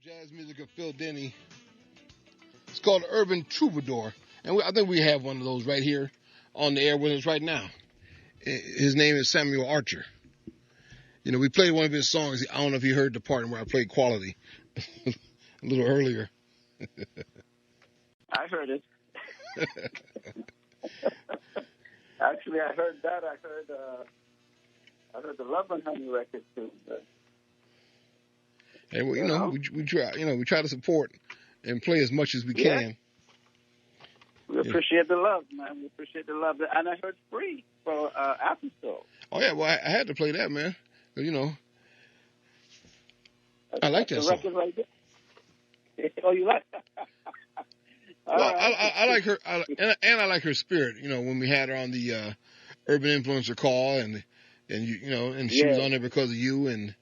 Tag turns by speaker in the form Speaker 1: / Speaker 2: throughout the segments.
Speaker 1: Jazz music of Phil Denny. It's called Urban Troubadour. And I think we have one of those right here on the air with us right now. His name is Samuel Archer. You know, we played one of his songs. I don't know if you heard the part where I played Quality a little earlier.
Speaker 2: I heard it. Actually, I heard that. I heard the Love and Honey record too.
Speaker 1: And well, you know, we try to support and play as much as we can.
Speaker 2: We appreciate the love, man. We appreciate the love. And I heard Free for Afi Soul.
Speaker 1: Oh, yeah. Well, I had to play that, man. You know, I like that song.
Speaker 2: Record right there. Oh, you like that?
Speaker 1: Well, right. I like her, and I like her spirit. You know, when we had her on the Urban Influencer call, and she was on there because of you, and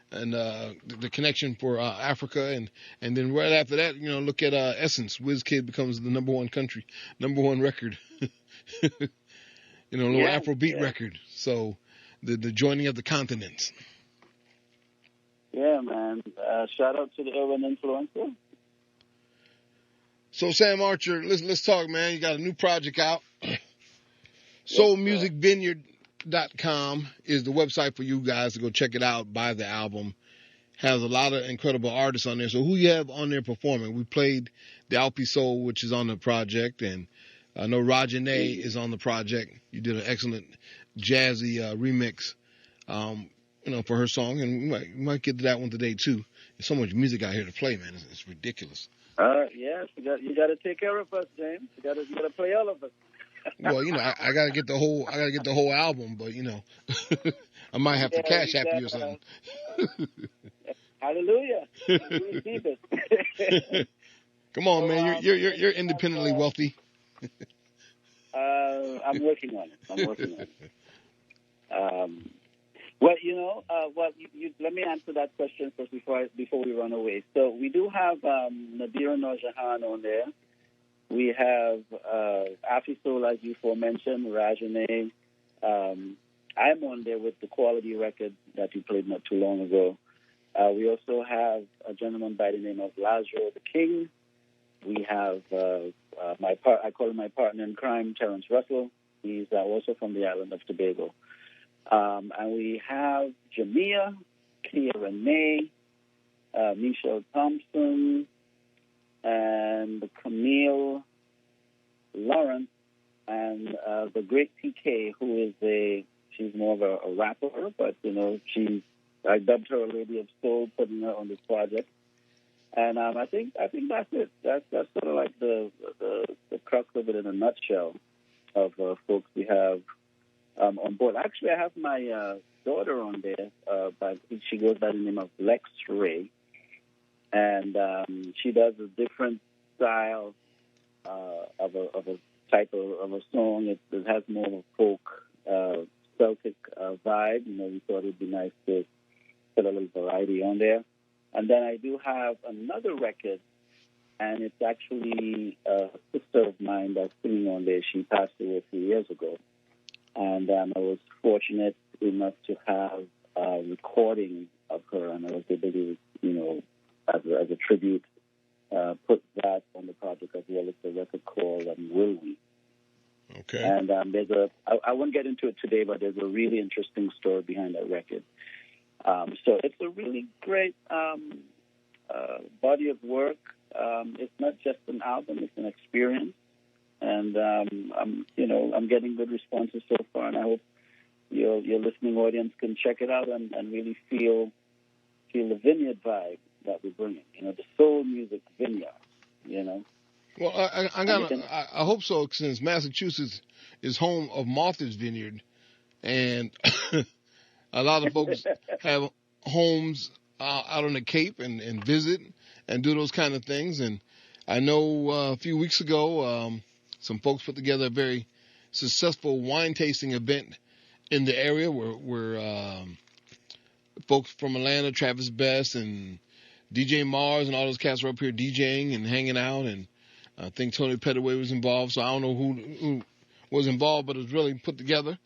Speaker 1: the connection for Africa, and then right after that, you know, look at Essence. WizKid becomes the number one record. You know, a little Afrobeat record. So the joining of the continents.
Speaker 2: Yeah, man. Shout out to the Urban Influencer.
Speaker 1: So Sam Archer, let's talk, man. You got a new project out. SoulMusicVineyard.com is the website for you guys to go check it out, buy the album. Has a lot of incredible artists on there. So who you have on there performing? We played the Afi Soul, which is on the project, and I know Raja-Nee is on the project. You did an excellent jazzy remix, you know, for her song, and we might get to that one today too. There's so much music out here to play, man. It's ridiculous.
Speaker 2: Yes, you got to take care of us, James. You got to play all of us.
Speaker 1: Well, you know, I got to get the whole album, but you know, I might have to cash app you or something.
Speaker 2: Hallelujah. We receive it.
Speaker 1: Come on, man. You're independently wealthy.
Speaker 2: I'm working on it. Well, you know, let me answer that question first before we run away. So we do have Nadira Norjahan on there. We have Afi Soul, as you aforementioned, Raja-Nee. I'm on there with the Quality record that you played not too long ago. We also have a gentleman by the name of Lazaro the King. We have I call him my partner in crime, Terrence Russell. He's also from the island of Tobago. And we have Jamia, Renee, Michelle Thompson, and Camille, Lawrence, and the great PK, who is she's more of a rapper, but you know, I dubbed her a lady of soul, putting her on this project. And I think that's it. That's sort of like the crux of it in a nutshell of folks we have on board. Actually, I have my daughter on there. She goes by the name of Lex Raye, and she does a different style of a type of a song. It has more of a folk Celtic vibe. You know, we thought it'd be nice to put a little variety on there. And then I do have another record, and it's actually a sister of mine that's singing on there. She passed away a few years ago. And I was fortunate enough to have a recording of her, and I was able to, you know, as a tribute, put that on the project as well as the record called Will We.
Speaker 1: Okay.
Speaker 2: And I won't get into it today, but there's a really interesting story behind that record. So it's a really great body of work. It's not just an album; it's an experience, and I'm getting good responses so far. And I hope your listening audience can check it out and really feel the Vineyard vibe that we're bringing. You know, the soul music Vineyard. You know.
Speaker 1: Well, I hope so, since Massachusetts is home of Martha's Vineyard, and a lot of folks have homes out on the Cape and visit and do those kind of things. And I know a few weeks ago, some folks put together a very successful wine tasting event in the area where folks from Atlanta, Travis Best and DJ Mars and all those cats were up here DJing and hanging out. And I think Tony Pettaway was involved. So I don't know who was involved, but it was really put together.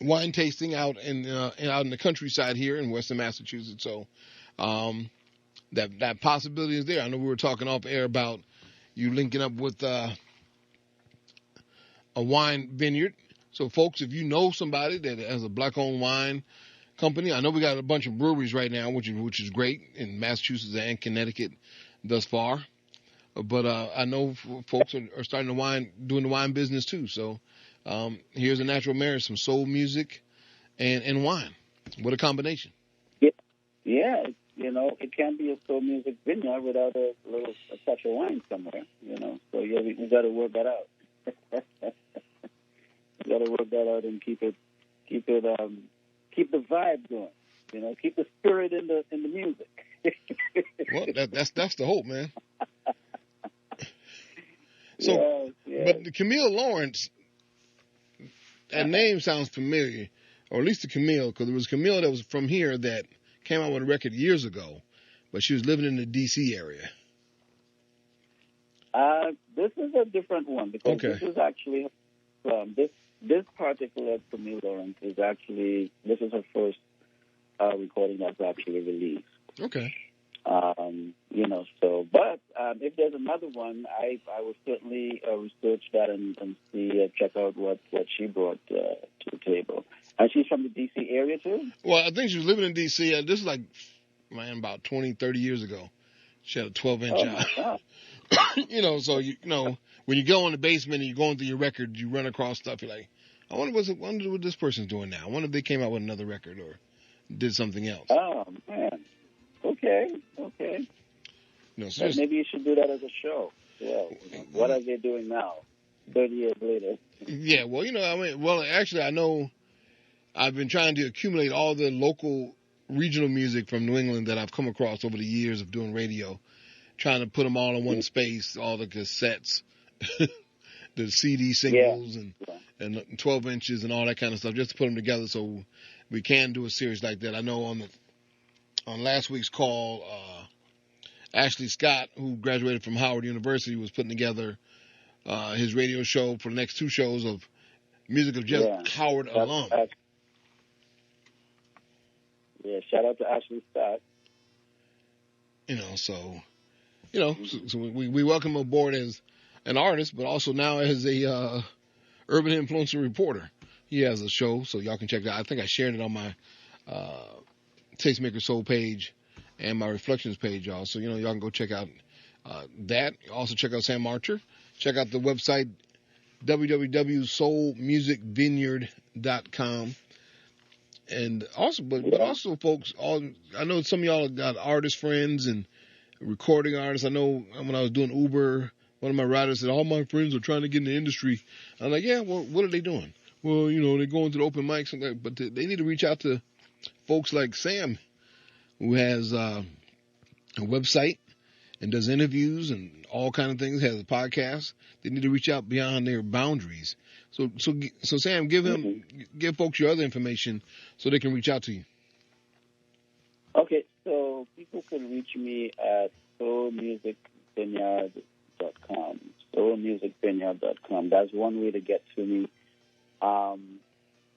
Speaker 1: Wine tasting out in the countryside here in Western Massachusetts. So that possibility is there. I know we were talking off air about you linking up with a wine vineyard. So, folks, if you know somebody that has a black-owned wine company, I know we got a bunch of breweries right now, which is great in Massachusetts and Connecticut thus far. But I know folks are starting doing the wine business too. So here's a natural marriage: some soul music and wine. What a combination!
Speaker 2: Yeah. It can't be a soul music vineyard without a touch of wine somewhere. So yeah, we got to work that out. We got to work that out and keep the vibe going. Keep the spirit in the music.
Speaker 1: Well, that's the hope, man. So, But the Camille Lawrence, that name sounds familiar, or at least the Camille, because there was Camille that was from here that came out with a record years ago, but she was living in the D.C. area.
Speaker 2: This is a different one because this is actually this particular Camille Lawrence is actually this is her first recording that's actually released.
Speaker 1: Okay.
Speaker 2: But if there's another one, I will certainly research that and see, check out what she brought to the table. And she's from the D.C. area, too?
Speaker 1: Well, I think she was living in D.C. This is about 20, 30 years ago. She had a 12-inch out. So, when you go in the basement and you're going through your record, you run across stuff, you're like, I wonder what this person's doing now. I wonder if they came out with another record or did something else.
Speaker 2: Oh, man. Okay. So maybe you should do that as a show. Yeah. What are they doing now, 30 years later?
Speaker 1: Yeah, well, actually, I know I've been trying to accumulate all the local regional music from New England that I've come across over the years of doing radio, trying to put them all in one space, all the cassettes, the CD singles, and 12 inches and all that kind of stuff, just to put them together so we can do a series like that. I know on last week's call, Ashley Scott, who graduated from Howard University, was putting together his radio show for the next two shows of music of just Howard alum.
Speaker 2: Shout out to Ashley Scott.
Speaker 1: So we welcome him aboard as an artist, but also now as a urban influencer reporter. He has a show, so y'all can check it out. I think I shared it on my Tastemaker Soul page and my Reflections page, y'all. So, y'all can go check out that. Also check out Sam Archer. Check out the website, www.soulmusicvineyard.com. And also, but also, folks, I know some of y'all got artist friends and recording artists. I know when I was doing Uber, one of my riders said, all my friends are trying to get in the industry. I'm like, yeah, well, what are they doing? Well, they're going to the open mics, but they need to reach out to folks like Sam, who has a website and does interviews and all kind of things, has a podcast. They need to reach out beyond their boundaries. So Sam, give folks your other information so they can reach out to you.
Speaker 2: Okay, so people can reach me at soulmusicvineyard.com. Soulmusicvineyard.com. That's one way to get to me.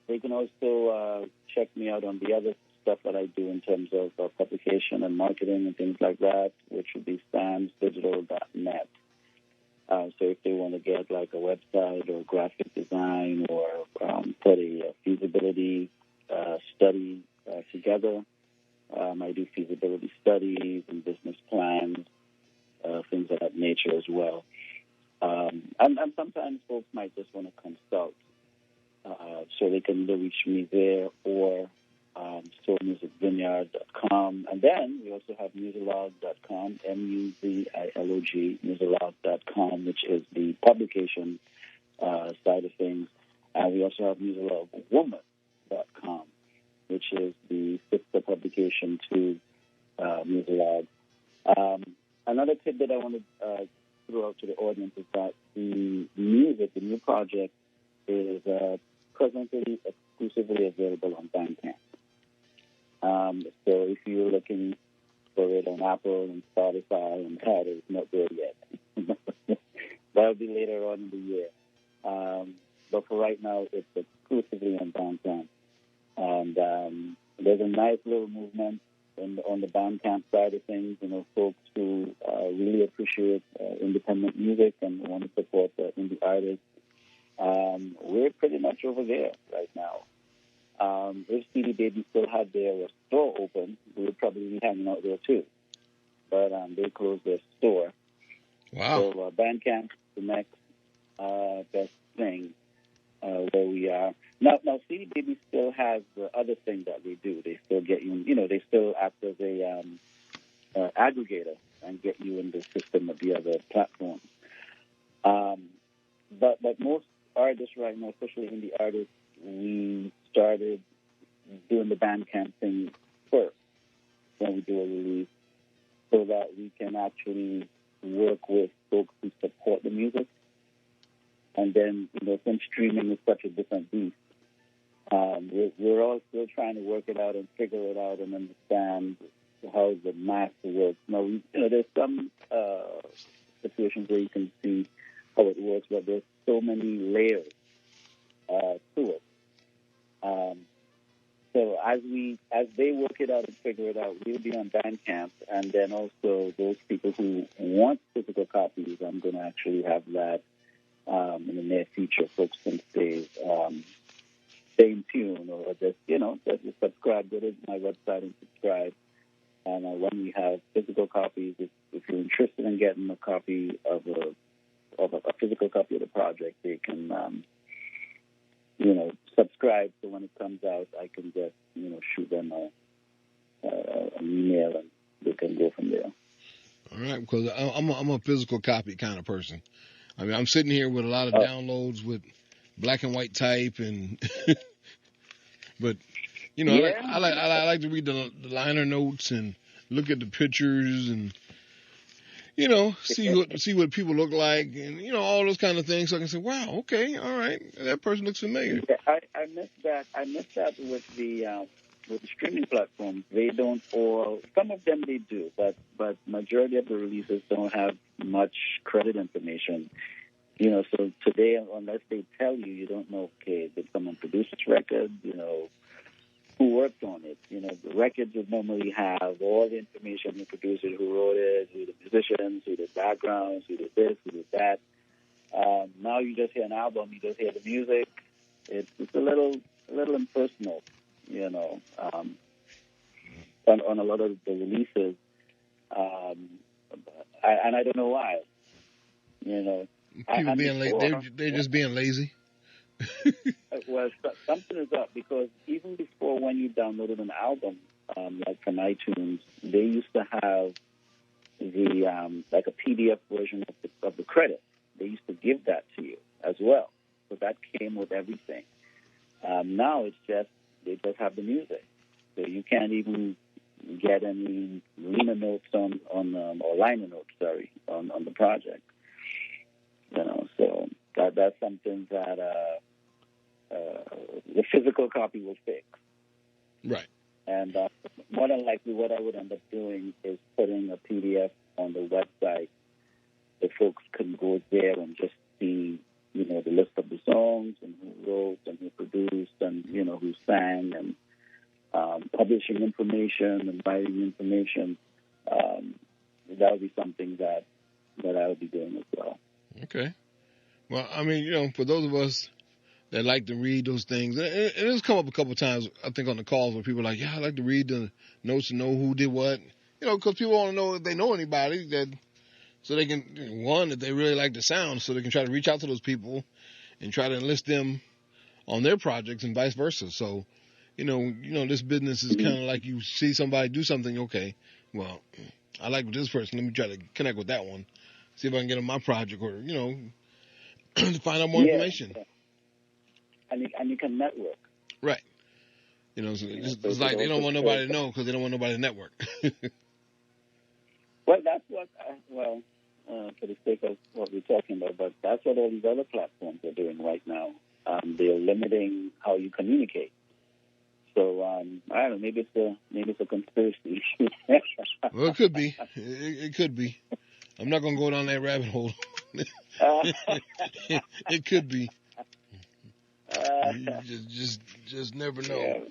Speaker 2: They can also check me out on the other stuff that I do in terms of publication and marketing and things like that, which would be samsdigital.net. So if they want to get like a website or graphic design or put a feasibility study together, I do feasibility studies and business plans, things of that nature as well. And sometimes folks might just want to consult. So they can either reach me there or soulmusicvineyard.com. And then we also have musiclog.com, MUZILOG, musiclog.com, which is the publication side of things. And we also have musiclogwoman.com, which is the sister publication to Musiclog. Another tip that I want to throw out to the audience is that the new project, is presently exclusively available on Bandcamp. So if you're looking for it on Apple and Spotify and that, it's not there yet. That'll be later on in the year. But for right now, it's exclusively on Bandcamp. And there's a nice little movement on the Bandcamp side of things, folks who really appreciate independent music and want to support the indie artists, we're pretty much over there right now. If CD Baby still had their store open, we would probably be hanging out there too. But they closed their store.
Speaker 1: Wow.
Speaker 2: So Bandcamp is the next best thing where we are. Now CD Baby still has the other thing that they do. They still get you, they still act as a aggregator and get you in the system of the other platforms. But most artists right now, especially indie artists, we started doing the Bandcamp thing first when we do a release, so that we can actually work with folks who support the music. And then, since streaming is such a different beast, we're all still trying to work it out and figure it out and understand how the master works. Now, there's some situations where you can see how it works, but there's so many layers to it. So as they work it out and figure it out, we'll be on Bandcamp, and then also those people who want physical copies, I'm going to actually have that in the near future. Folks can stay in tune, or just subscribe. Go to my website and subscribe. And when we have physical copies, if you're interested in getting a copy of a physical copy of the project, they can subscribe, so when it comes out, I can just, shoot them an email, and they can go from there.
Speaker 1: All right, because I'm a physical copy kind of person. I mean, I'm sitting here with a lot of downloads with black and white type, and but I like to read the liner notes and look at the pictures and see what people look like, and all those kind of things. So I can say, wow, okay, all right, that person looks familiar.
Speaker 2: Yeah, I missed that. I missed that with the streaming platforms. They don't all. Some of them they do, but majority of the releases don't have much credit information. So today, unless they tell you, you don't know. Okay, did someone produce this record? Who worked on it? The records would normally have all the information: the producer, who wrote it, who the musicians, who the backgrounds, who did this, who did that. Now you just hear an album, you just hear the music. It's a little impersonal, on a lot of the releases, and I don't know why.
Speaker 1: People being lazy. They're just being lazy.
Speaker 2: Well, something is up, because even before, when you downloaded an album, like from iTunes, they used to have the like a PDF version of the credit. They used to give that to you as well, so that came with everything. Now it's just they just have the music, so you can't even get any liner notes or liner notes, on the project. So that's something that the physical copy will fix.
Speaker 1: Right.
Speaker 2: And more than likely, what I would end up doing is putting a PDF on the website, so folks can go there and just see, the list of the songs and who wrote and who produced and, who sang, and publishing information and writing information. That would be something that I would be doing as well.
Speaker 1: Okay. Well, I mean, for those of us that like to read those things, and it's come up a couple of times, I think, on the calls where people are like, yeah, I like to read the notes to know who did what, because people want to know if they know anybody, so they can, if they really like the sound, so they can try to reach out to those people and try to enlist them on their projects and vice versa. So, this business is kind of like you see somebody do something, okay, well, I like this person, let me try to connect with that one, see if I can get on my project, or, to find out more information.
Speaker 2: Yeah. And you can network.
Speaker 1: Right. It's like they don't want nobody to know because they don't want nobody to network.
Speaker 2: Well, that's what, for the sake of what we're talking about, but that's what all these other platforms are doing right now. They're limiting how you communicate. So, I don't know, maybe it's a conspiracy.
Speaker 1: Well, it could be. It could be. I'm not going to go down that rabbit hole. It could be. You just never know.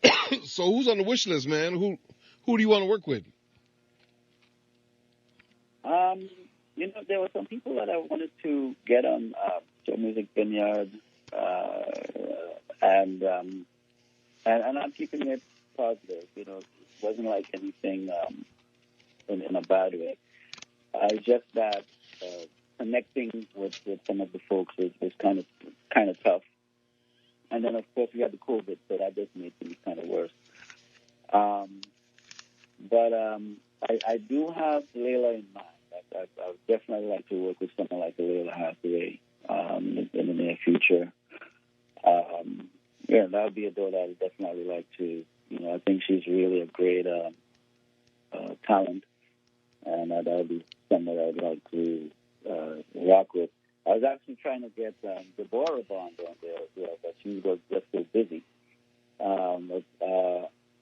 Speaker 2: Yeah.
Speaker 1: So who's on the wish list, man? Who Who do you want to work with?
Speaker 2: There were some people that I wanted to get on Show Music Vineyard, and I'm keeping it positive. It wasn't like anything in a bad way. Just that connecting with some of the folks was kind of tough. And then, of course, we had the COVID, so that just made things kind of worse. But I do have Layla in mind. I would definitely like to work with someone like Layla Hathaway in the near future. That would be a door that I would definitely like to. I think she's really a great talent, and that would be someone that I would like to rock with. I was actually trying to get Deborah Bond on there as well, but she was just so busy.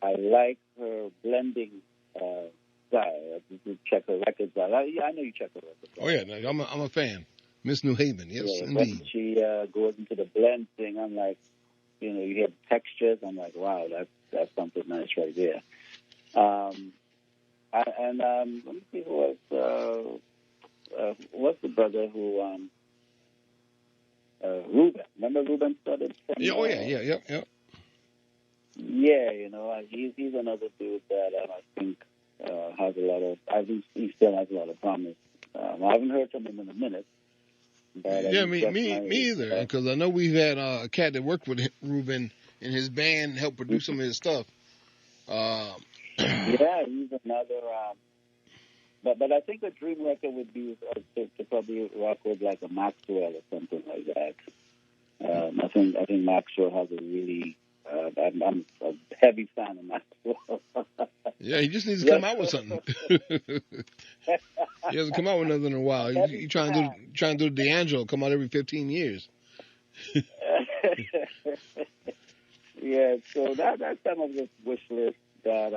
Speaker 2: I like her blending style. You check her records out. I know you check her records out.
Speaker 1: Oh, yeah. I'm a fan. Miss New Haven, yes, indeed.
Speaker 2: When she goes into the blend thing, I'm like, you hear the textures. I'm like, wow, that's something nice right there. Let me see who was what's the brother who Ruben. Remember Ruben started?
Speaker 1: Yeah. Oh yeah.
Speaker 2: Yeah, he's another dude that I think has a lot of. I think he still has a lot of promise. I haven't heard from him in a minute. But
Speaker 1: yeah, me either. Because I know we've had a cat that worked with Ruben in his band, helped produce some of his stuff.
Speaker 2: Yeah, he's another. But I think a dream record would be to probably rock with like a Maxwell or something like that. I think Maxwell has a really. I'm a heavy fan of Maxwell.
Speaker 1: Yeah, he just needs to come out with something. He hasn't come out with nothing in a while. You trying to do D'Angelo, come out every 15 years.
Speaker 2: Yeah, so that's some of the wish list that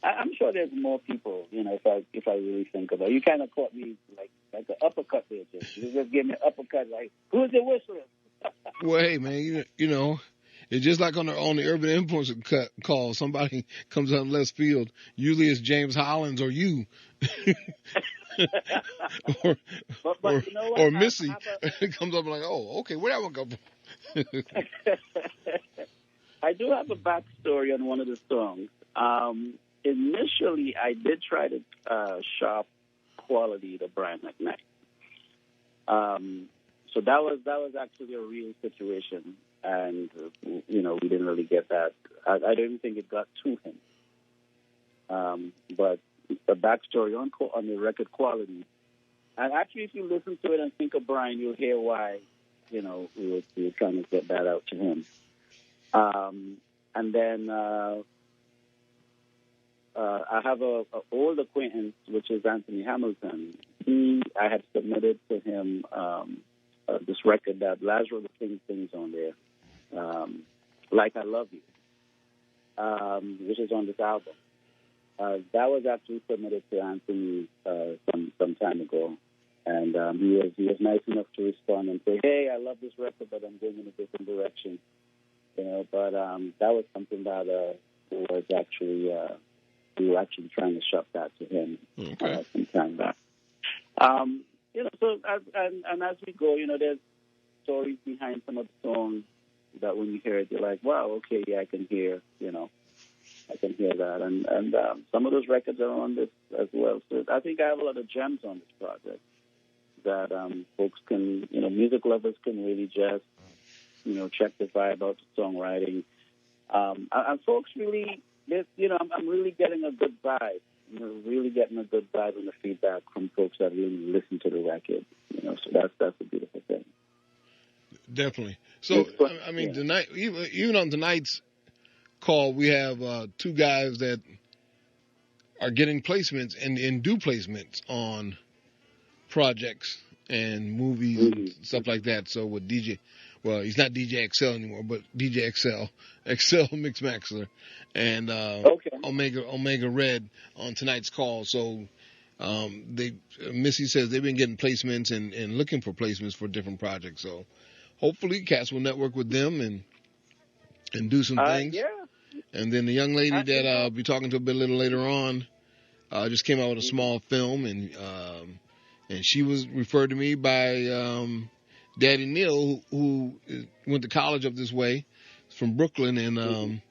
Speaker 2: I'm sure there's more people. If I really think about it, you kind of caught me like an uppercut there. You just gave me an uppercut. Like, who's your wish list?
Speaker 1: Well, hey man, it's just like on the Urban Influence call. Somebody comes out in left field. Usually it's James Hollins or you. or Missy comes up like, oh, okay, where that one come from?
Speaker 2: I do have a backstory on one of the songs. Initially, I did try to shop quality to Brian McKnight. So that was actually a real situation, and we didn't really get that. I don't even think it got to him. But the backstory on the record quality, and actually, if you listen to it and think of Brian, you'll hear why we were trying to get that out to him. And then I have a old acquaintance, which is Anthony Hamilton. I had submitted to him this record that Lazarus the King sings on there, Like I Love You, which is on this album. That was actually submitted to Anthony some time ago, and he was nice enough to respond and say, "Hey, I love this record, but I'm going in a different direction." But that was something that was actually we were actually trying to shop that to him some time back. So as we go, there's stories behind some of the songs that when you hear it, you're like, wow, okay, yeah, I can hear that, and some of those records are on this as well. So I think I have a lot of gems on this project that folks can, music lovers can really just, check the vibe about the songwriting, and folks really, I'm really getting a good vibe. Really getting a good vibe and the feedback from folks that really listen to the record. So that's a beautiful thing.
Speaker 1: Definitely. So I mean, tonight, even on tonight's call, we have two guys that are getting placements and do placements on projects and movies and stuff like that. So with DJ, well, he's not DJ XL anymore, but DJ XL Mix Maxler, and Omega Red on tonight's call. So Missy says they've been getting placements and looking for placements for different projects. So hopefully, cats will network with them and do some things.
Speaker 2: Yeah.
Speaker 1: And then the young lady that I'll be talking to a little later on just came out with a small film, and she was referred to me by Daddy Neil, who went to college up this way from Brooklyn, and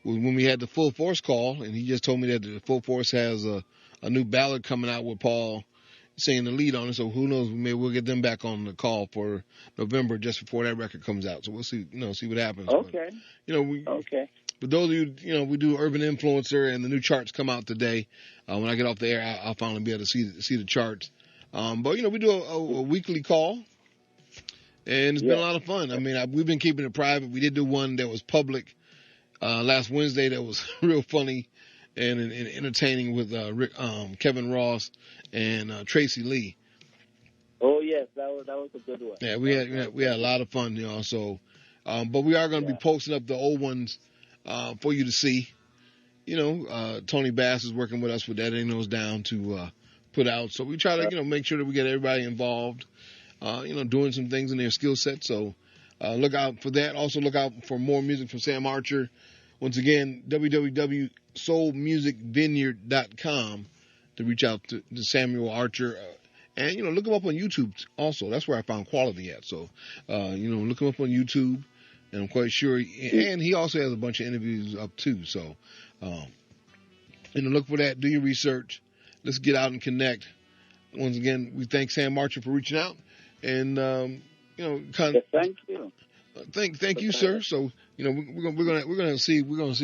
Speaker 1: when we had the Full Force call, and he just told me that the Full Force has a new ballad coming out with Paul singing the lead on it. So who knows? Maybe we'll get them back on the call for November, just before that record comes out. So we'll see, see what happens.
Speaker 2: Okay.
Speaker 1: But, for those of you, we do Urban Influencer, and the new charts come out today. When I get off the air, I'll finally be able to see the charts. But we do a weekly call, and it's been a lot of fun. I mean, we've been keeping it private. We did do one that was public last Wednesday that was real funny and entertaining with Kevin Ross and Tracy Lee.
Speaker 2: Oh yes, that was a good one.
Speaker 1: Yeah, we had a lot of fun, So, but we are going to be posting up the old ones for you to see. Tony Bass is working with us with editing those down to put out. So we try to make sure that we get everybody involved. Doing some things in their skill set. So look out for that. Also look out for more music from Sam Archer. Once again, www.soulmusicvineyard.com to reach out to Samuel Archer. And, look him up on YouTube also. That's where I found quality at. So, look him up on YouTube. And I'm quite sure. And he also has a bunch of interviews up too. So, look for that. Do your research. Let's get out and connect. Once again, we thank Sam Archer for reaching out. And,
Speaker 2: thank you.
Speaker 1: Thank you, sir. So, we're gonna see if we're gonna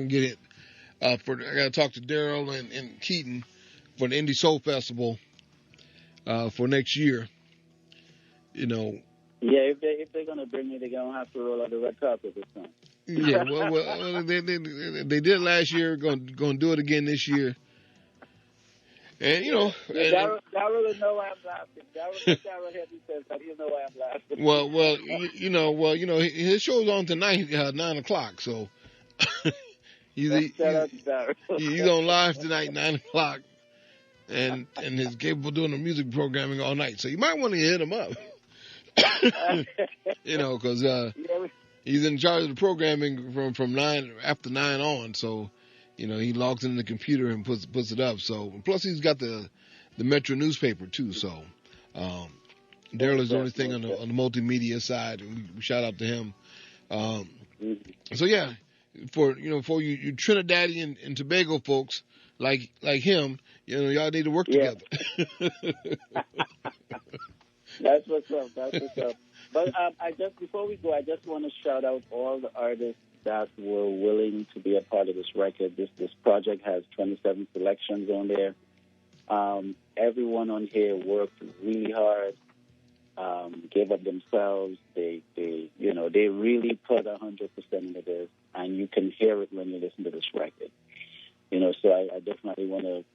Speaker 1: get it. I gotta talk to Daryl and Keaton for the Indie Soul Festival for next year.
Speaker 2: Yeah, if they're gonna bring me, they're gonna have to roll out the red carpet this time.
Speaker 1: Yeah, well, they did last year. Gonna do it again this year. And
Speaker 2: Daryl will know why I'm laughing. Daryl heard me say that he'll know why I'm laughing.
Speaker 1: His show's on tonight, 9:00. So he's on live tonight, 9:00, and is capable of doing the music programming all night. So you might want to hit him up, because he's in charge of the programming from after 9 on. So. He logs in the computer and puts it up. So plus he's got the Metro newspaper too. So Daryl is the only thing on the multimedia side. We shout out to him. So yeah, for you Trinidadian and Tobago folks like him, y'all need to work together.
Speaker 2: That's what's up. But before we go, I just want to shout out all the artists that were willing to be a part of this record. This project has 27 selections on there. Everyone on here worked really hard, gave up themselves. They really put 100% into this, and you can hear it when you listen to this record. So I definitely want to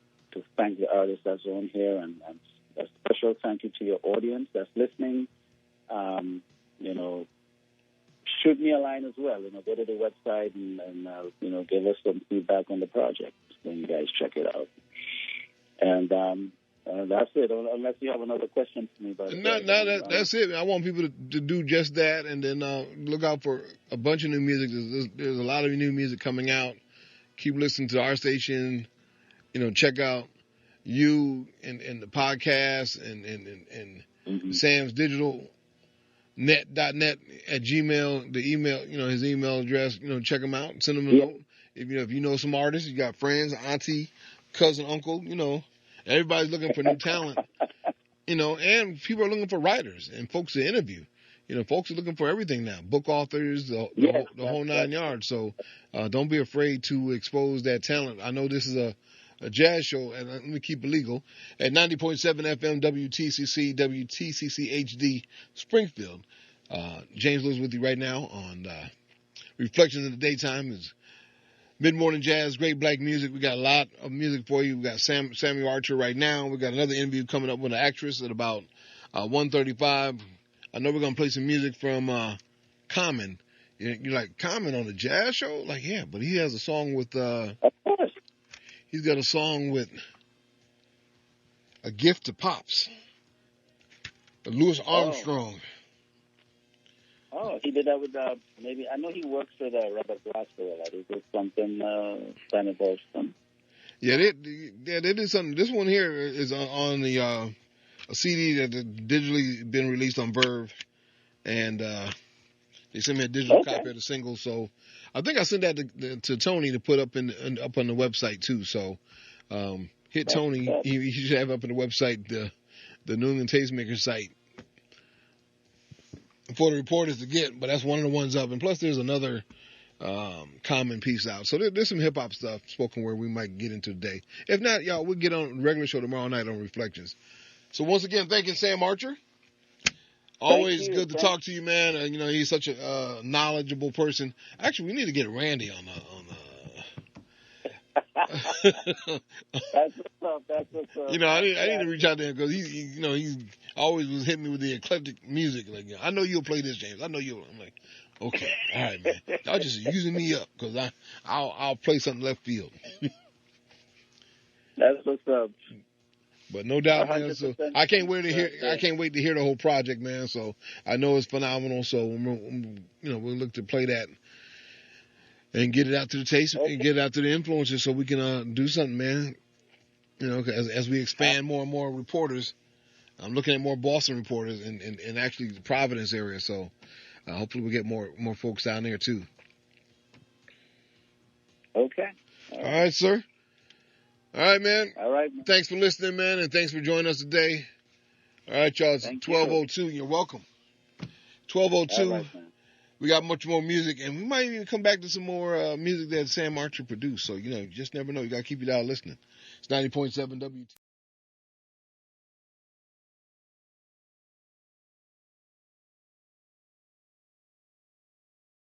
Speaker 2: thank the artists that's on here, and a special thank you to your audience that's listening. Shoot me a line as well. Go to the website and give us some feedback on the project when you guys check it out. And that's it. Unless you have another question for me, but
Speaker 1: that's it. I want people to do just that, and then look out for a bunch of new music. There's a lot of new music coming out. Keep listening to our station. Check out you and the podcast and Sam's digital. net.net at Gmail, the email, his email address, check him out, send him a note. If you know some artists, you got friends, auntie, cousin, uncle, everybody's looking for new talent, and people are looking for writers and folks to interview. Folks are looking for everything now, book authors, the whole 9 yards. So don't be afraid to expose that talent. I know this is a jazz show, and let me keep it legal, at 90.7 FM WTCC HD Springfield. James Lewis with you right now on Reflections in the Daytime. Is mid-morning jazz, great black music. We got a lot of music for you. We got Samuel Archer right now. We got another interview coming up with an actress at about 1:35. I know we're going to play some music from Common. You're like, Common on a jazz show? Like, yeah, but he has a song with...
Speaker 2: Of course.
Speaker 1: He's got a song with A Gift to Pops, Louis Armstrong.
Speaker 2: Oh, he did that with maybe. I know he works with Robert Glasgow. He did something Simon Boston.
Speaker 1: Yeah, they did something. This one here is on the a CD that digitally been released on Verve, and they sent me a digital copy of the single. So I think I sent that to Tony to put up up on the website too. So hit Tony. He should have up on the website the New England Tastemaker site for the reporters to get. But that's one of the ones up. And plus, there's another common piece out. So there's some hip hop stuff spoken word we might get into today. If not, y'all, we'll get on the regular show tomorrow night on Reflections. So once again, thank you, Sam Archer. Always good to talk to you, man. He's such a knowledgeable person. Actually, we need to get Randy on
Speaker 2: That's what's up. That's what's up.
Speaker 1: I need to reach out to him because he always was hitting me with the eclectic music. Like, I know you'll play this, James. I know you'll. I'm like, okay, all right, man. Y'all just using me up because I'll play something left field.
Speaker 2: That's what's up.
Speaker 1: But no doubt, man. So I can't wait to hear. I can't wait to hear the whole project, man. So I know it's phenomenal. So we'll look to play that and get it out to the taste and get it out to the influencers, so we can do something, man. As we expand more and more reporters, I'm looking at more Boston reporters and actually the Providence area. So hopefully we get more folks down there too.
Speaker 2: Okay.
Speaker 1: All right, sir. All right, man.
Speaker 2: All right, man.
Speaker 1: Thanks for listening, man, and thanks for joining us today. All right, y'all. It's 12:02. You're welcome. 12:02. Right, we got much more music, and we might even come back to some more music that Sam Archer produced. So, you just never know. You got to keep your dial listening. It's 90.7 WTCC.